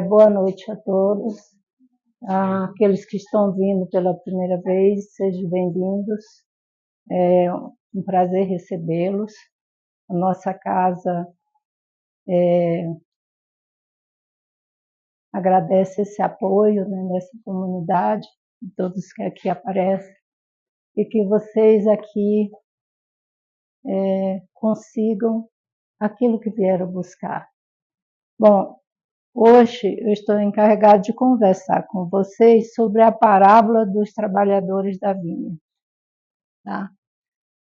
Boa noite a todos. Aqueles que estão vindo pela primeira vez, sejam bem-vindos. É um prazer recebê-los. A nossa casa agradece esse apoio, né, nessa comunidade, de todos que aqui aparecem, e que vocês aqui consigam aquilo que vieram buscar. Bom, hoje eu estou encarregado de conversar com vocês sobre a parábola dos trabalhadores da vinha. Tá?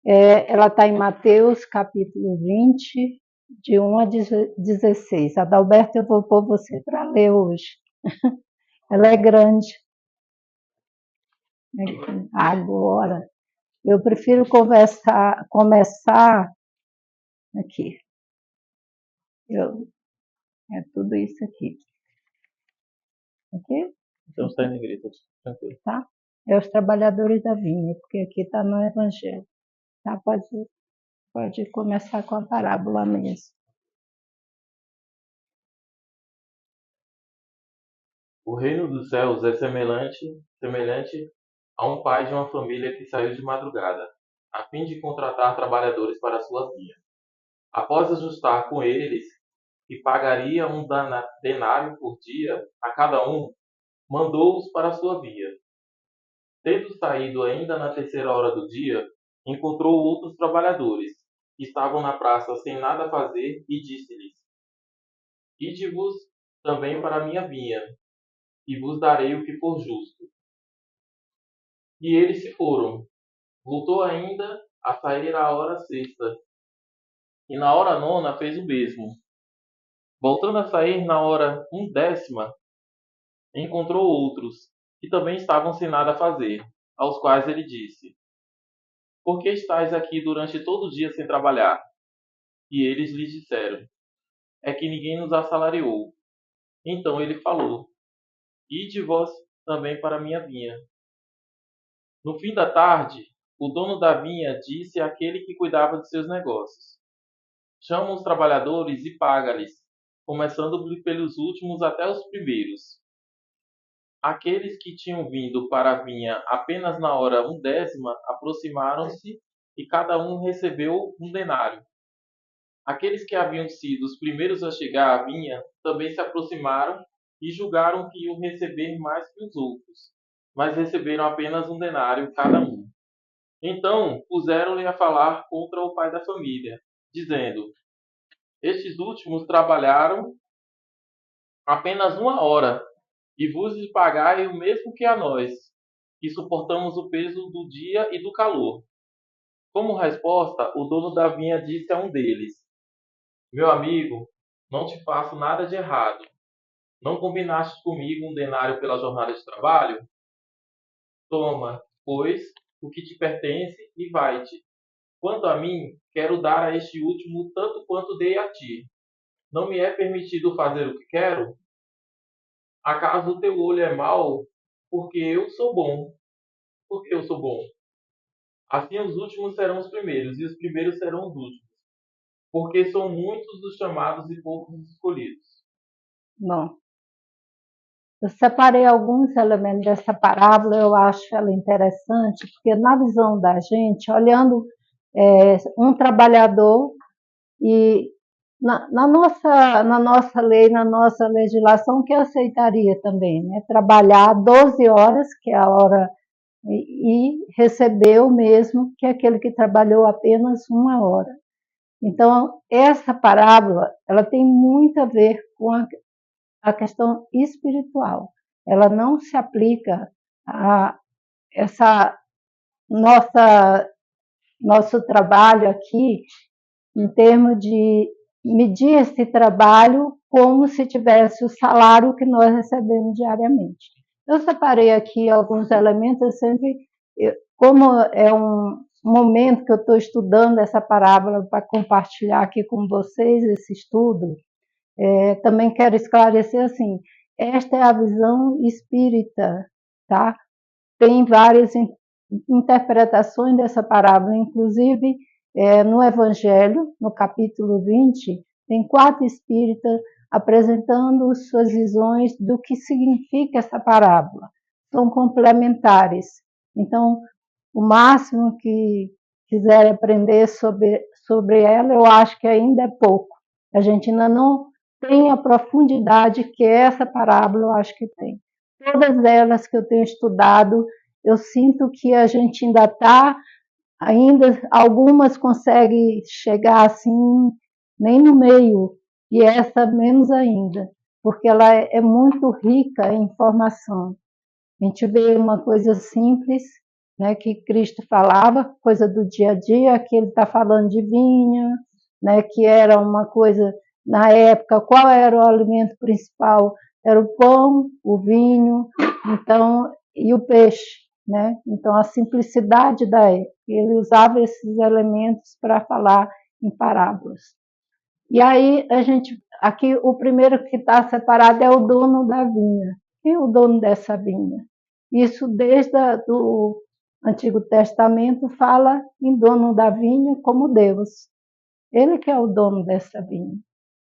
Ela está em Mateus, capítulo 20, de 1 a 16. Adalberto, eu vou pôr você para ler hoje. Ela é grande. Agora, eu prefiro começar aqui. É tudo isso aqui. Ok? Então está em negrito, tranquilo. Tá? É os trabalhadores da vinha, porque aqui está no Evangelho. Tá? Pode começar com a parábola mesmo. O reino dos céus é semelhante a um pai de uma família que saiu de madrugada, a fim de contratar trabalhadores para a sua vinha. Após ajustar com eles que pagaria um denário por dia a cada um, mandou-os para a sua vinha. Tendo saído ainda na terceira hora do dia, encontrou outros trabalhadores, que estavam na praça sem nada a fazer, e disse-lhes: Ide-vos também para a minha vinha, e vos darei o que for justo. E eles se foram. Voltou ainda a sair à hora sexta, e na hora nona fez o mesmo. Voltando a sair na hora 1ª, encontrou outros, que também estavam sem nada a fazer, aos quais ele disse: Por que estáis aqui durante todo o dia sem trabalhar? E eles lhe disseram: É que ninguém nos assalariou. Então ele falou: Ide vós também para a minha vinha. No fim da tarde, o dono da vinha disse àquele que cuidava de seus negócios: Chama os trabalhadores e paga-lhes, começando pelos últimos até os primeiros. Aqueles que tinham vindo para a vinha apenas na hora 1ª aproximaram-se e cada um recebeu um denário. Aqueles que haviam sido os primeiros a chegar à vinha também se aproximaram e julgaram que iam receber mais que os outros, mas receberam apenas um denário cada um. Então puseram-lhe a falar contra o pai da família, dizendo: Estes últimos trabalharam apenas 1 hora, e vos pagai o mesmo que a nós, que suportamos o peso do dia e do calor. Como resposta, o dono da vinha disse a um deles: Meu amigo, não te faço nada de errado. Não combinaste comigo um denário pela jornada de trabalho? Toma, pois, o que te pertence e vai-te. Quanto a mim, quero dar a este último tanto quanto dei a ti. Não me é permitido fazer o que quero? Acaso o teu olho é mau, porque eu sou bom? Porque eu sou bom. Assim os últimos serão os primeiros, e os primeiros serão os últimos. Porque são muitos os chamados e poucos os escolhidos. Bom, eu separei alguns elementos dessa parábola, eu acho ela interessante, porque na visão da gente, olhando um trabalhador, e na nossa lei, na nossa legislação, que aceitaria também, né? Trabalhar 12 horas, que é a hora, e receber o mesmo que aquele que trabalhou apenas 1 hora. Então, essa parábola, ela tem muito a ver com a questão espiritual. Ela não se aplica a essa nosso trabalho aqui em termos de medir esse trabalho como se tivesse o salário que nós recebemos diariamente. Eu separei aqui alguns elementos, como é um momento que eu estou estudando essa parábola para compartilhar aqui com vocês esse estudo, também quero esclarecer assim, esta é a visão espírita, tá? Tem várias interpretações dessa parábola, inclusive no Evangelho, no capítulo 20, tem 4 espíritas apresentando suas visões do que significa essa parábola. São complementares. Então, o máximo que quiser aprender sobre ela, eu acho que ainda é pouco. A gente ainda não tem a profundidade que essa parábola eu acho que tem. Todas elas que eu tenho estudado, eu sinto que a gente ainda está, algumas conseguem chegar assim, nem no meio, e essa menos ainda, porque ela é muito rica em informação. A gente vê uma coisa simples, né, que Cristo falava, coisa do dia a dia, que ele está falando de vinha, né, que era uma coisa, na época, qual era o alimento principal? Era o pão, o vinho, então, e o peixe, né? Então, a simplicidade da época, ele usava esses elementos para falar em parábolas. E aí, aqui o primeiro que está separado é o dono da vinha. Quem é o dono dessa vinha? Isso desde o Antigo Testamento fala em dono da vinha como Deus. Ele que é o dono dessa vinha,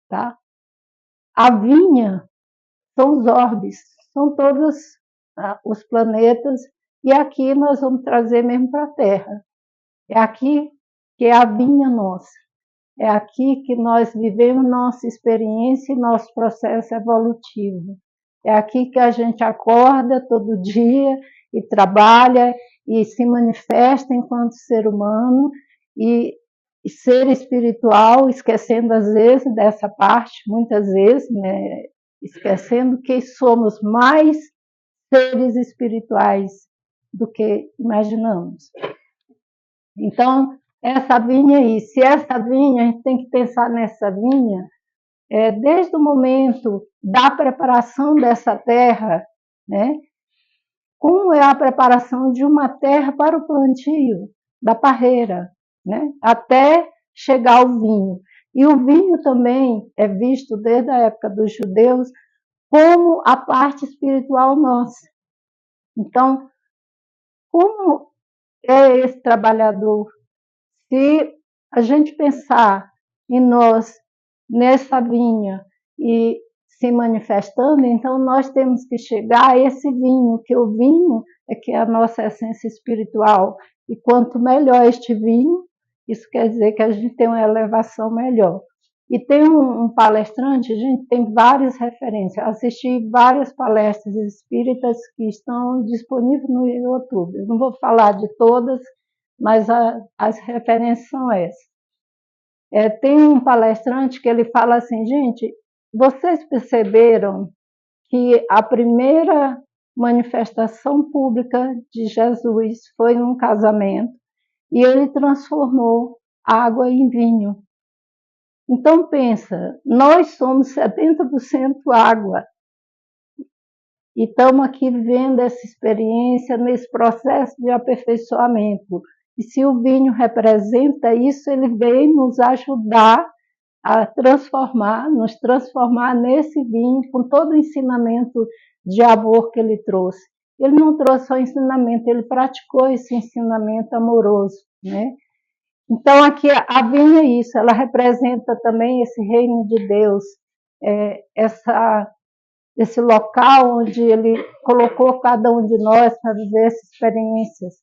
tá? A vinha são os orbes, são todos os planetas, e aqui nós vamos trazer mesmo para a Terra. É aqui que é a vinha nossa. É aqui que nós vivemos nossa experiência e nosso processo evolutivo. É aqui que a gente acorda todo dia e trabalha e se manifesta enquanto ser humano e ser espiritual, esquecendo às vezes dessa parte, muitas vezes, né, esquecendo que somos mais seres espirituais do que imaginamos. Então, essa vinha aí, se essa vinha, a gente tem que pensar nessa vinha, desde o momento da preparação dessa terra, né? Como é a preparação de uma terra para o plantio da parreira, né? Até chegar ao vinho. E o vinho também é visto desde a época dos judeus como a parte espiritual nossa. Então, como é esse trabalhador? Se a gente pensar em nós nessa vinha e se manifestando, então nós temos que chegar a esse vinho, que o vinho é que é a nossa essência espiritual. E quanto melhor este vinho, isso quer dizer que a gente tem uma elevação melhor. E tem um palestrante, a gente tem várias referências. Assisti várias palestras espíritas que estão disponíveis no YouTube. Eu não vou falar de todas, mas as referências são essas. Tem um palestrante que ele fala assim, gente, vocês perceberam que a primeira manifestação pública de Jesus foi num casamento e ele transformou água em vinho. Então pensa, nós somos 70% água e estamos aqui vivendo essa experiência nesse processo de aperfeiçoamento. E se o vinho representa isso, ele veio nos ajudar a nos transformar nesse vinho, com todo o ensinamento de amor que ele trouxe. Ele não trouxe só ensinamento, ele praticou esse ensinamento amoroso, né? Então, aqui a vinha é isso, ela representa também esse reino de Deus, esse local onde ele colocou cada um de nós para viver essas experiências.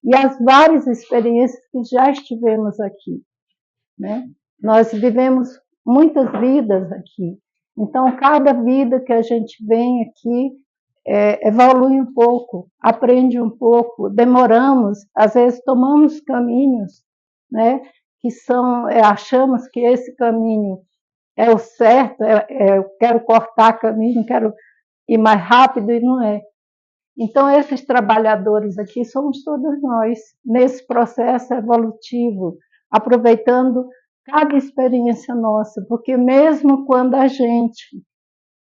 E as várias experiências que já estivemos aqui, né? Nós vivemos muitas vidas aqui. Então, cada vida que a gente vem aqui evolui um pouco, aprende um pouco, demoramos, às vezes tomamos caminhos, né? Que achamos que esse caminho é o certo, eu quero cortar caminho, quero ir mais rápido e não é. Então, esses trabalhadores aqui somos todos nós, nesse processo evolutivo, aproveitando cada experiência nossa, porque mesmo quando a gente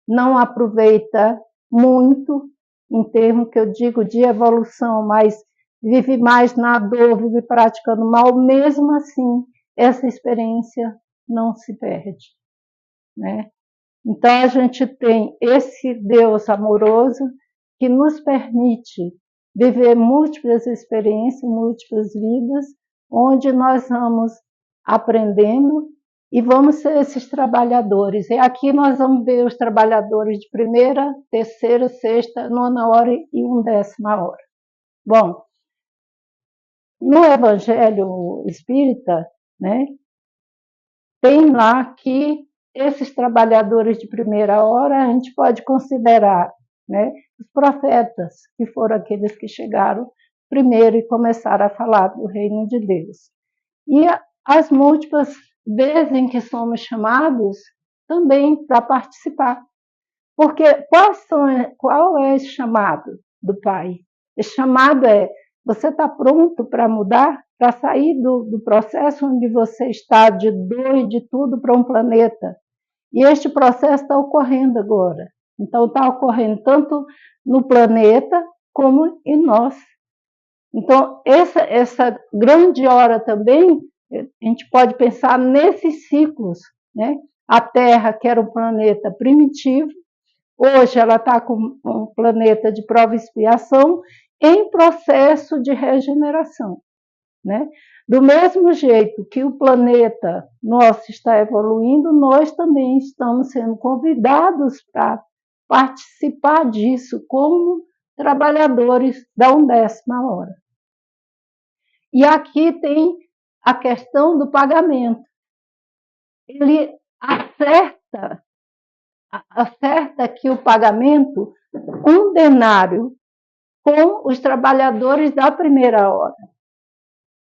não aproveita muito, em termos que eu digo de evolução, mas vive mais na dor, vive praticando mal, mesmo assim, essa experiência não se perde, né? Então, a gente tem esse Deus amoroso que nos permite viver múltiplas experiências, múltiplas vidas, onde nós vamos aprendendo e vamos ser esses trabalhadores. E aqui nós vamos ver os trabalhadores de primeira, terceira, sexta, nona hora e 1ª hora. Bom, no Evangelho Espírita, né, tem lá que esses trabalhadores de primeira hora a gente pode considerar, né, os profetas, que foram aqueles que chegaram primeiro e começaram a falar do reino de Deus. E as múltiplas vezes em que somos chamados também para participar. Porque qual é esse chamado do Pai? Esse chamado é: você está pronto para mudar, para sair do processo onde você está de dor e de tudo para um planeta. E este processo está ocorrendo agora. Então, está ocorrendo tanto no planeta como em nós. Então, essa grande hora também, a gente pode pensar nesses ciclos, né? A Terra, que era um planeta primitivo, hoje ela está com um planeta de prova e expiação em processo de regeneração, né? Do mesmo jeito que o planeta nosso está evoluindo, nós também estamos sendo convidados para participar disso como trabalhadores da 1ª hora. E aqui tem a questão do pagamento. Ele acerta aqui o pagamento, 1 denário com os trabalhadores da primeira hora.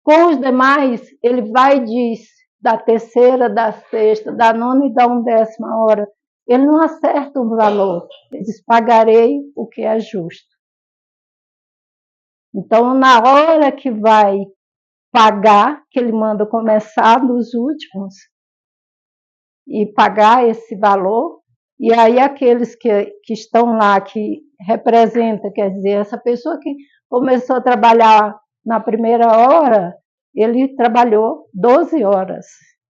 Com os demais, ele vai e diz da terceira, da sexta, da nona e da 1ª hora. Ele não acerta um valor, ele diz: pagarei o que é justo. Então, na hora que vai pagar, que ele manda começar dos últimos e pagar esse valor, e aí aqueles que estão lá, que representam, quer dizer, essa pessoa que começou a trabalhar na primeira hora, ele trabalhou 12 horas.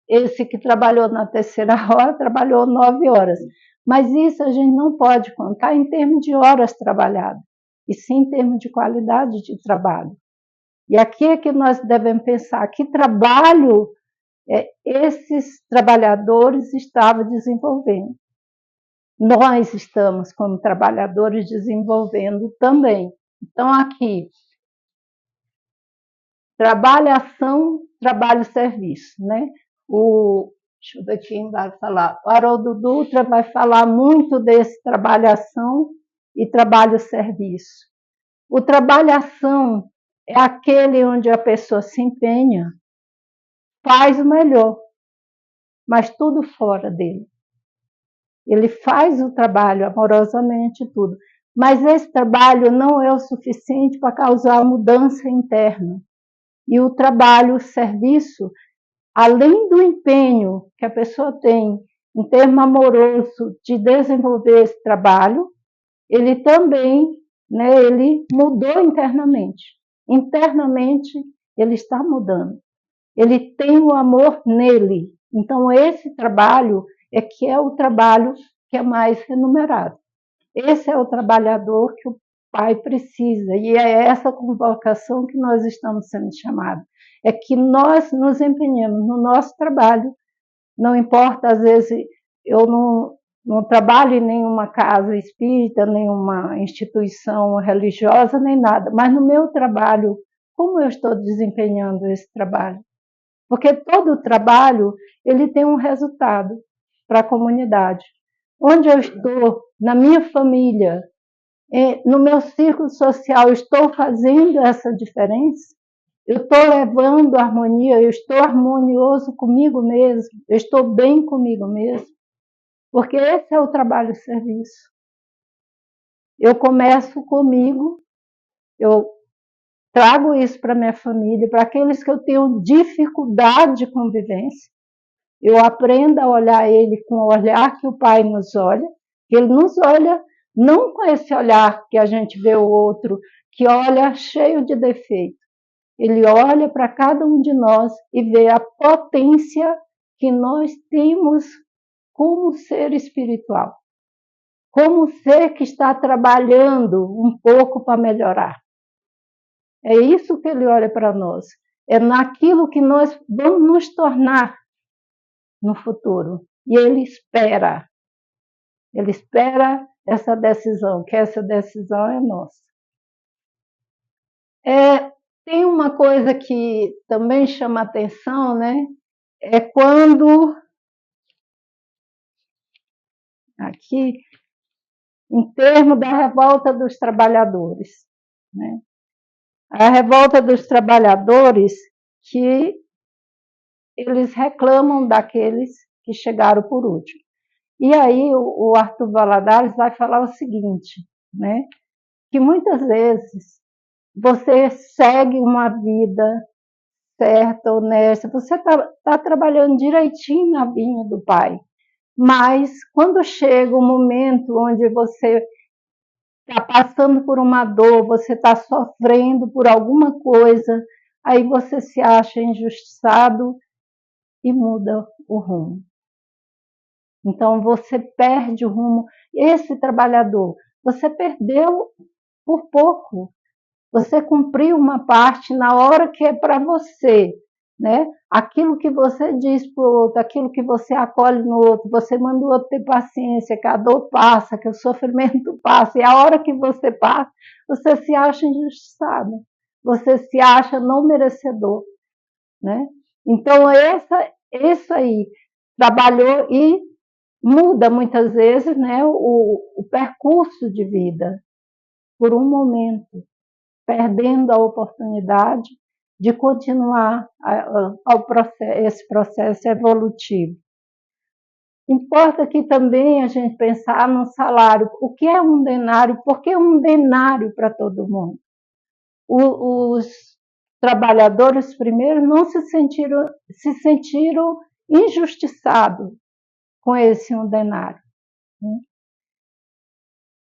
Esse que trabalhou na terceira hora, trabalhou 9 horas. Mas isso a gente não pode contar em termos de horas trabalhadas, e sim em termos de qualidade de trabalho. E aqui é que nós devemos pensar: que trabalho esses trabalhadores estavam desenvolvendo. Nós estamos, como trabalhadores, desenvolvendo também. Então, aqui, trabalho, ação, trabalho, serviço, né? Deixa eu ver quem vai falar. O Haroldo Dutra vai falar muito desse trabalho, ação e trabalho, serviço. O trabalho, ação é aquele onde a pessoa se empenha, faz o melhor, mas tudo fora dele. Ele faz o trabalho amorosamente, tudo. Mas esse trabalho não é o suficiente para causar mudança interna. E o trabalho, o serviço, além do empenho que a pessoa tem em termo amoroso de desenvolver esse trabalho, ele também, né, ele mudou internamente. Internamente, ele está mudando. Ele tem o amor nele. Então, esse trabalho é o trabalho que é mais remunerado. Esse é o trabalhador que o Pai precisa, e é essa convocação que nós estamos sendo chamados. É que nós nos empenhemos no nosso trabalho. Não importa, às vezes, eu não trabalho em nenhuma casa espírita, nenhuma instituição religiosa, nem nada, mas no meu trabalho, como eu estou desempenhando esse trabalho? Porque todo trabalho, ele tem um resultado para a comunidade. Onde eu estou, na minha família, no meu círculo social, eu estou fazendo essa diferença? Eu estou levando harmonia, eu estou harmonioso comigo mesmo, eu estou bem comigo mesmo? Porque esse é o trabalho-serviço. Eu começo comigo, eu trago isso para minha família, para aqueles que eu tenho dificuldade de convivência. Eu aprendo a olhar ele com o olhar que o Pai nos olha, que ele nos olha não com esse olhar que a gente vê o outro, que olha cheio de defeito. Ele olha para cada um de nós e vê a potência que nós temos como ser espiritual, como ser que está trabalhando um pouco para melhorar. É isso que ele olha para nós. É naquilo que nós vamos nos tornar. no futuro. E ele espera essa decisão, que essa decisão é nossa. Tem uma coisa que também chama atenção, né? É quando, aqui, em termos da revolta dos trabalhadores, né? A revolta dos trabalhadores que eles reclamam daqueles que chegaram por último. E aí o Arthur Valadares vai falar o seguinte, né? Que muitas vezes você segue uma vida certa, honesta, você está trabalhando direitinho na vinha do Pai, mas quando chega o momento onde você está passando por uma dor, você está sofrendo por alguma coisa, aí você se acha injustiçado e muda o rumo. Então você perde o rumo. Esse trabalhador, você perdeu por pouco. Você cumpriu uma parte na hora que é para você, né? Aquilo que você diz para o outro, aquilo que você acolhe no outro, você manda o outro ter paciência, que a dor passa, que o sofrimento passa, e a hora que você passa, você se acha injustiçado, você se acha não merecedor, né? Então, isso aí trabalhou e muda muitas vezes, né, o percurso de vida por um momento, perdendo a oportunidade de continuar esse processo evolutivo. Importa aqui também a gente pensar no salário. O que é um denário? Por que um denário para todo mundo? Os trabalhadores primeiro não se sentiram injustiçados com esse um denário, né?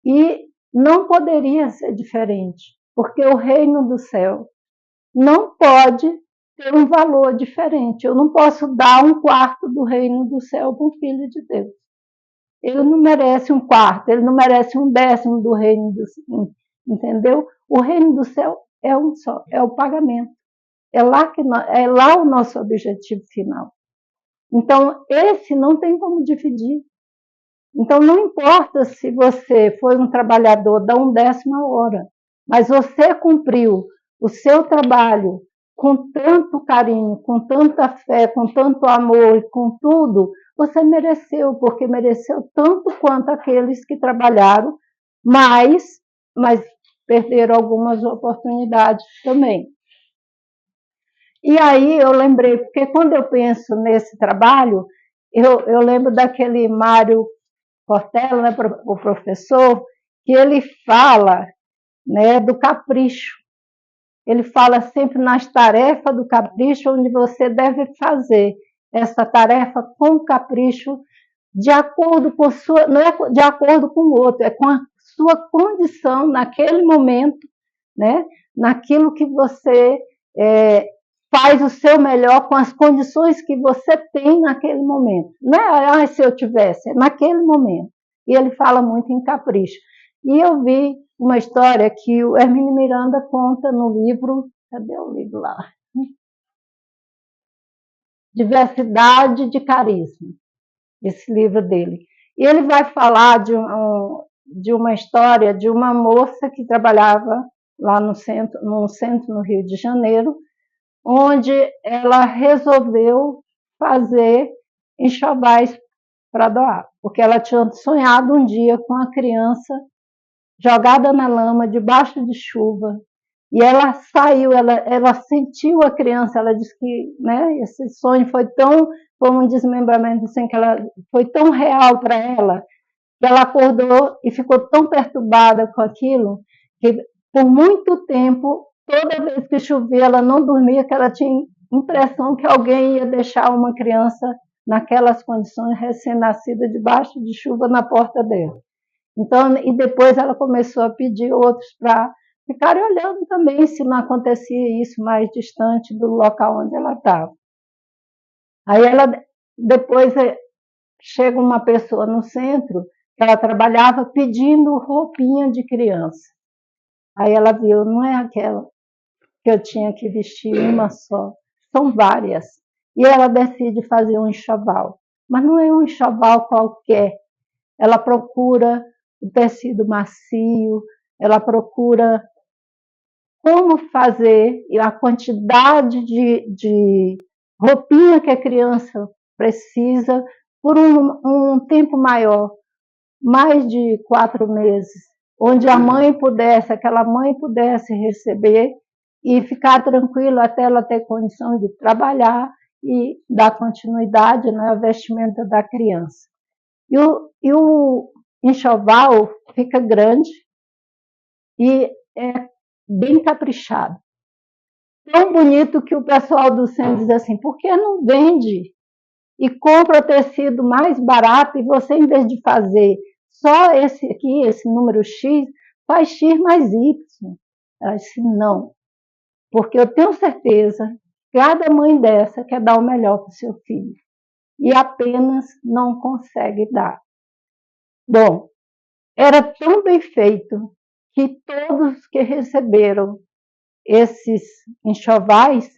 E não poderia ser diferente, porque o reino do céu não pode ter um valor diferente. Eu não posso dar um quarto do reino do céu para um filho de Deus. Ele não merece um quarto, ele não merece um décimo do reino do céu, entendeu? O reino do céu é um só, é o pagamento. É lá o nosso objetivo final. Então, esse não tem como dividir. Então, não importa se você foi um trabalhador da 1/10 hora, mas você cumpriu o seu trabalho com tanto carinho, com tanta fé, com tanto amor, com tudo, você mereceu, porque mereceu tanto quanto aqueles que trabalharam, mas perderam algumas oportunidades também. E aí eu lembrei, porque quando eu penso nesse trabalho, eu lembro daquele Mário Cortella, né, o professor, que ele fala, né, do capricho. Ele fala sempre nas tarefas do capricho, onde você deve fazer essa tarefa com capricho, de acordo com sua, não é de acordo com o outro, é com a sua condição naquele momento, né, naquilo que você faz o seu melhor com as condições que você tem naquele momento. Não é se eu tivesse, é naquele momento. E ele fala muito em capricho. E eu vi uma história que o Hermínio Miranda conta no livro, cadê o livro lá? Diversidade de Carisma, esse livro dele. E ele vai falar de uma história de uma moça que trabalhava lá no centro no Rio de Janeiro, onde ela resolveu fazer enxovais para doar, porque ela tinha sonhado um dia com a criança jogada na lama, debaixo de chuva, e ela saiu, ela sentiu a criança, ela disse que, né, esse sonho foi um desmembramento, assim, que ela foi tão real para ela, que ela acordou e ficou tão perturbada com aquilo, que por muito tempo, toda vez que chovia, ela não dormia, que ela tinha impressão que alguém ia deixar uma criança naquelas condições, recém-nascida, debaixo de chuva, na porta dela. Então, e depois ela começou a pedir outros para ficarem olhando também se não acontecia isso mais distante do local onde ela estava. Aí depois chega uma pessoa no centro, que ela trabalhava pedindo roupinha de criança. Aí ela viu, não é aquela que eu tinha que vestir uma só, são várias. E ela decide fazer um enxoval. mas não é um enxoval qualquer. Ela procura o tecido macio, ela procura como fazer e a quantidade de roupinha que a criança precisa por um tempo maior, mais de 4 meses, onde a mãe pudesse, aquela mãe pudesse receber e ficar tranquila até ela ter condição de trabalhar e dar continuidade na vestimenta da criança. E o enxoval fica grande e é bem caprichado. Tão bonito que o pessoal do centro diz assim, por que não vende e compra o tecido mais barato e você, em vez de fazer só esse aqui, esse número X, faz X mais Y. Eu disse, não, porque eu tenho certeza que cada mãe dessa quer dar o melhor para o seu filho e apenas não consegue dar. Bom, era tão bem feito que todos que receberam esses enxovais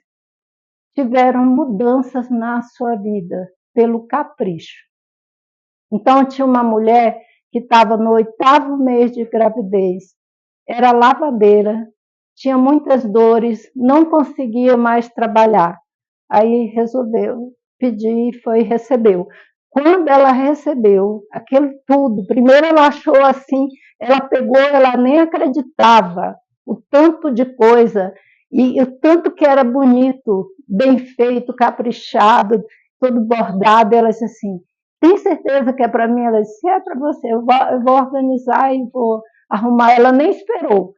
tiveram mudanças na sua vida pelo capricho. Então, tinha uma mulher que estava no 8º mês de gravidez, era lavadeira, tinha muitas dores, não conseguia mais trabalhar. Aí resolveu pedir e foi recebeu. Quando ela recebeu aquilo tudo, primeiro ela achou assim, ela pegou, ela nem acreditava o tanto de coisa e o tanto que era bonito, bem feito, caprichado, todo bordado. Ela disse assim, tem certeza que é para mim? Ela disse, é para você, eu vou organizar e vou arrumar. Ela nem esperou,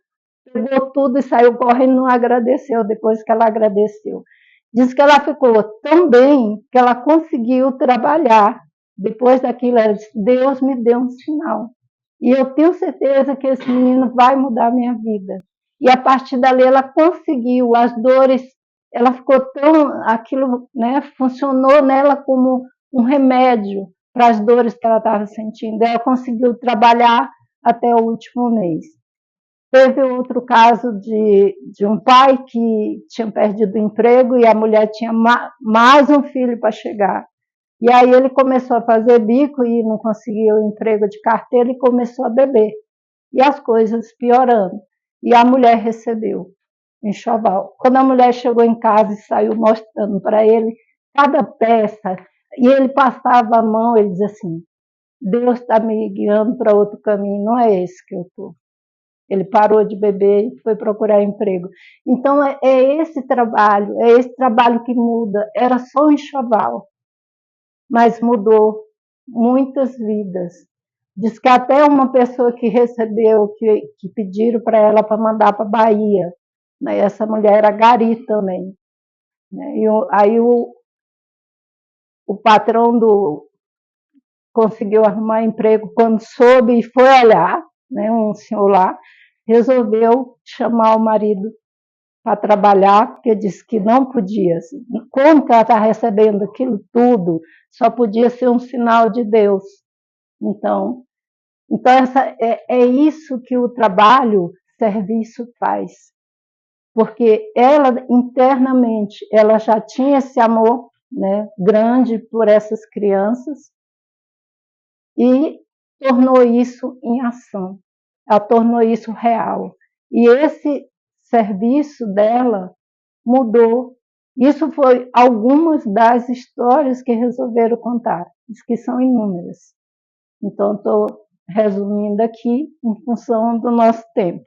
pegou tudo e saiu correndo, não agradeceu depois que ela agradeceu. Diz que ela ficou tão bem que ela conseguiu trabalhar. Depois daquilo, ela disse, Deus me deu um sinal. E eu tenho certeza que esse menino vai mudar a minha vida. E a partir dali ela conseguiu, as dores, ela ficou tão, aquilo, né, funcionou nela como um remédio para as dores que ela estava sentindo. Ela conseguiu trabalhar até o último mês. Teve outro caso de um pai que tinha perdido o emprego e a mulher tinha mais um filho para chegar. E aí ele começou a fazer bico e não conseguia o emprego de carteira e começou a beber. E as coisas piorando. E a mulher recebeu enxoval. Quando a mulher chegou em casa e saiu mostrando para ele cada peça, e ele passava a mão, ele dizia assim, Deus está me guiando para outro caminho, não é esse que eu estou. Ele parou de beber e foi procurar emprego. Então, é esse trabalho que muda. Era só um enxoval, mas mudou muitas vidas. Diz que até uma pessoa que recebeu, que pediram para ela para mandar para a Bahia, né? Essa mulher era gari também. Né? E aí o patrão conseguiu arrumar emprego quando soube e foi olhar, né? Um senhor lá, resolveu chamar o marido para trabalhar, porque disse que não podia. Como que ela está recebendo aquilo tudo? Só podia ser um sinal de Deus. Então é isso que o trabalho, serviço faz. Porque ela, internamente, ela já tinha esse amor, né, grande por essas crianças e tornou isso em ação. Ela tornou isso real. E esse serviço dela mudou. Isso foi algumas das histórias que resolveram contar, que são inúmeras. Então, estou resumindo aqui em função do nosso tempo.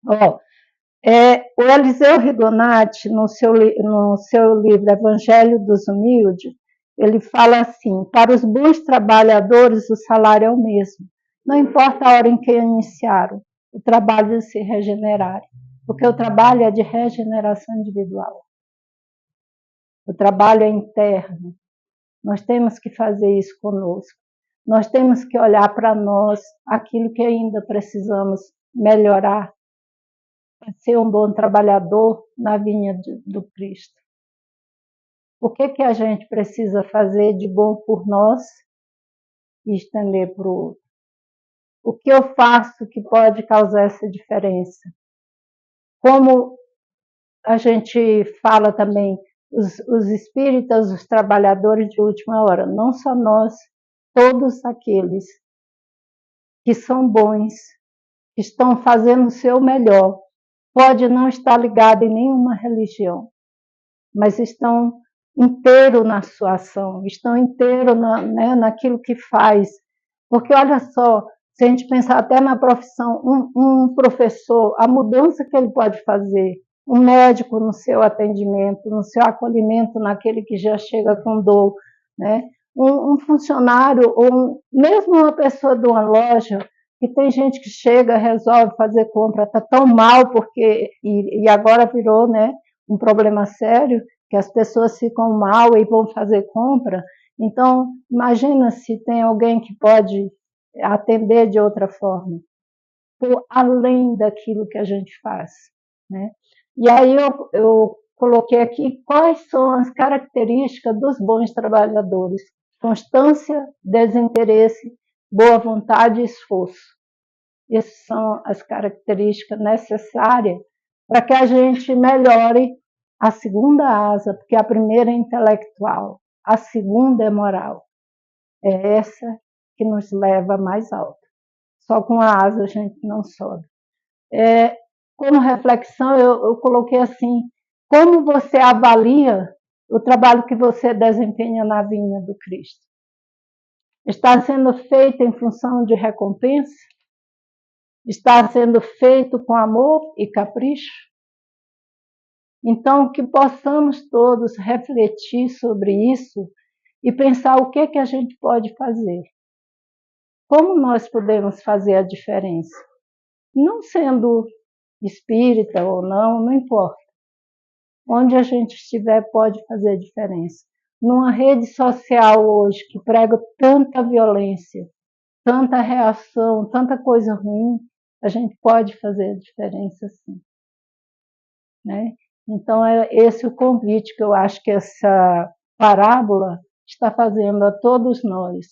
O Eliseu Rigonati, no seu livro Evangelho dos Humildes, ele fala assim, para os bons trabalhadores o salário é o mesmo. Não importa a hora em que iniciaram, o trabalho de se regenerar, porque o trabalho é de regeneração individual. O trabalho é interno. Nós temos que fazer isso conosco. Nós temos que olhar para nós, aquilo que ainda precisamos melhorar, para ser um bom trabalhador na vinha do Cristo. O que a gente precisa fazer de bom por nós e estender para o outro? O que eu faço que pode causar essa diferença? Como a gente fala também, os espíritas, os trabalhadores de última hora, não só nós, todos aqueles que são bons, que estão fazendo o seu melhor, pode não estar ligado em nenhuma religião, mas estão inteiro na sua ação, estão inteiro naquilo que faz. Porque olha só, se a gente pensar até na profissão, um professor, a mudança que ele pode fazer, um médico no seu atendimento, no seu acolhimento naquele que já chega com dor, né? Um funcionário, ou mesmo uma pessoa de uma loja, que tem gente que chega, resolve fazer compra, está tão mal, porque, e agora virou, né, um problema sério, que as pessoas ficam mal e vão fazer compra. Então, imagina se tem alguém que pode atender de outra forma, por além daquilo que a gente faz, né? E aí eu coloquei aqui quais são as características dos bons trabalhadores: constância, desinteresse, boa vontade e esforço. Essas são as características necessárias para que a gente melhore a segunda asa, porque a primeira é intelectual, a segunda é moral. É essa que nos leva mais alto. Só com a asa a gente não sobe. Como reflexão, eu coloquei assim: como você avalia o trabalho que você desempenha na vinha do Cristo? Está sendo feito em função de recompensa? Está sendo feito com amor e capricho? Então, que possamos todos refletir sobre isso e pensar o que a gente pode fazer. Como nós podemos fazer a diferença? Não sendo espírita ou não, não importa. Onde a gente estiver pode fazer a diferença. Numa rede social hoje que prega tanta violência, tanta reação, tanta coisa ruim, a gente pode fazer a diferença sim, né? Então é esse o convite que eu acho que essa parábola está fazendo a todos nós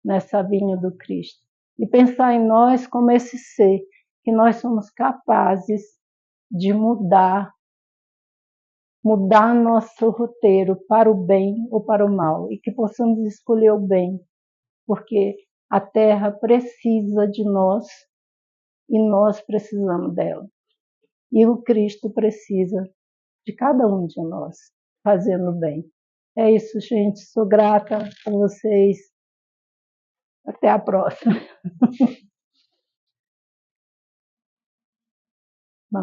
nessa vinha do Cristo. E pensar em nós como esse ser, que nós somos capazes de mudar nosso roteiro para o bem ou para o mal, e que possamos escolher o bem, porque a Terra precisa de nós e nós precisamos dela. E o Cristo precisa de cada um de nós, fazendo o bem. É isso, gente. Sou grata a vocês. Até a próxima.